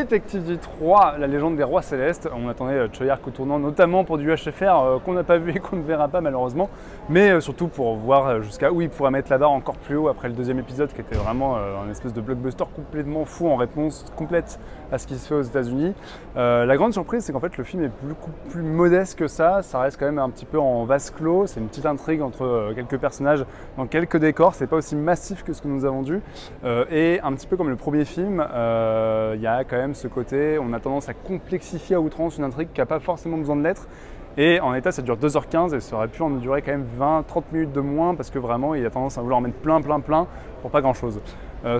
Detective 3, la légende des rois célestes. On attendait Choyark au tournant, notamment pour du HFR qu'on n'a pas vu et qu'on ne verra pas malheureusement, mais surtout pour voir jusqu'à où il pourrait mettre la barre encore plus haut après le deuxième épisode qui était vraiment un espèce de blockbuster complètement fou en réponse complète à ce qui se fait aux États-Unis. La grande surprise, c'est qu'en fait le film est beaucoup plus modeste que ça reste quand même un petit peu en vase clos, c'est une petite intrigue entre quelques personnages dans quelques décors, c'est pas aussi massif que ce que nous avons vu, et un petit peu comme le premier film, il y a quand même ce côté, on a tendance à complexifier à outrance une intrigue qui n'a pas forcément besoin de l'être. Et en état, ça dure 2h15 et ça aurait pu en durer quand même 20-30 minutes de moins parce que vraiment, il a tendance à vouloir en mettre plein pour pas grand-chose.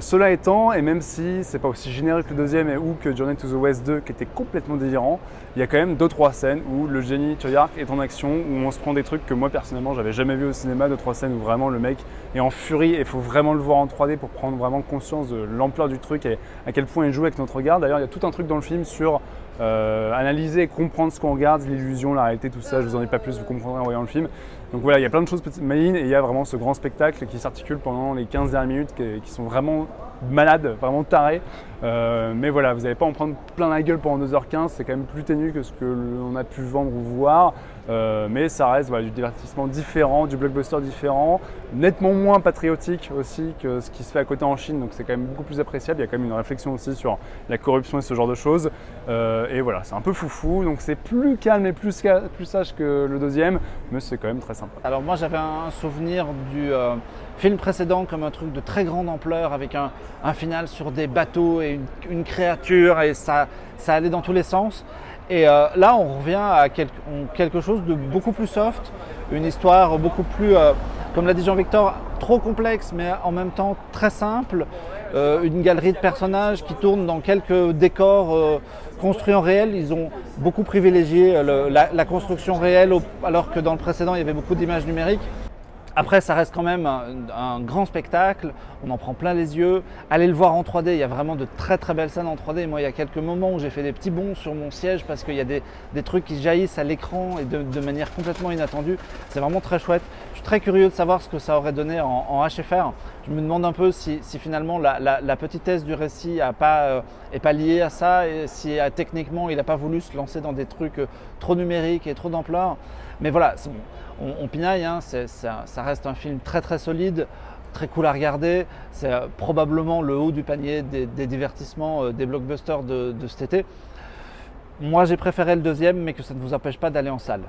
Cela étant, et même si c'est pas aussi générique que le deuxième ou que Journey to the West 2 qui était complètement délirant, il y a quand même 2-3 scènes où le génie Choyark est en action, où on se prend des trucs que moi personnellement j'avais jamais vu au cinéma, 2-3 scènes où vraiment le mec est en furie et il faut vraiment le voir en 3D pour prendre vraiment conscience de l'ampleur du truc et à quel point il joue avec notre regard. D'ailleurs, il y a tout un truc dans le film sur analyser et comprendre ce qu'on regarde, l'illusion, la réalité, tout ça, je vous en dis pas plus, vous comprendrez en voyant le film. Donc voilà, il y a plein de choses malines et il y a vraiment ce grand spectacle qui s'articule pendant les 15 dernières minutes qui sont vraiment malades, vraiment tarés. Mais voilà, vous n'allez pas en prendre plein la gueule pendant 2h15, c'est quand même plus ténu que ce que l'on a pu vendre ou voir. Mais ça reste voilà, du divertissement différent, du blockbuster différent, nettement moins patriotique aussi que ce qui se fait à côté en Chine, donc c'est quand même beaucoup plus appréciable. Il y a quand même une réflexion aussi sur la corruption et ce genre de choses. Et voilà, c'est un peu foufou, donc c'est plus calme et plus sage que le deuxième, mais c'est quand même très sympa. Alors moi j'avais un souvenir du film précédent comme un truc de très grande ampleur avec un final sur des bateaux et une créature et ça allait dans tous les sens. Et là on revient à quelque chose de beaucoup plus soft, une histoire beaucoup plus, comme l'a dit Jean-Victor, trop complexe mais en même temps très simple. Une galerie de personnages qui tournent dans quelques décors construits en réel. Ils ont beaucoup privilégié la construction réelle alors que dans le précédent il y avait beaucoup d'images numériques. Après, ça reste quand même un grand spectacle, on en prend plein les yeux. Allez le voir en 3D, il y a vraiment de très belles scènes en 3D. Moi, il y a quelques moments où j'ai fait des petits bonds sur mon siège parce qu'il y a des trucs qui jaillissent à l'écran et de manière complètement inattendue. C'est vraiment très chouette. Je suis très curieux de savoir ce que ça aurait donné en HFR. Je me demande un peu si finalement la petitesse du récit n'est pas liée à ça et si techniquement il n'a pas voulu se lancer dans des trucs trop numériques et trop d'ampleur. Mais voilà, on pinaille, hein, ça reste un film très solide, très cool à regarder. C'est probablement le haut du panier des divertissements, des blockbusters de cet été. Moi j'ai préféré le deuxième, mais que ça ne vous empêche pas d'aller en salle.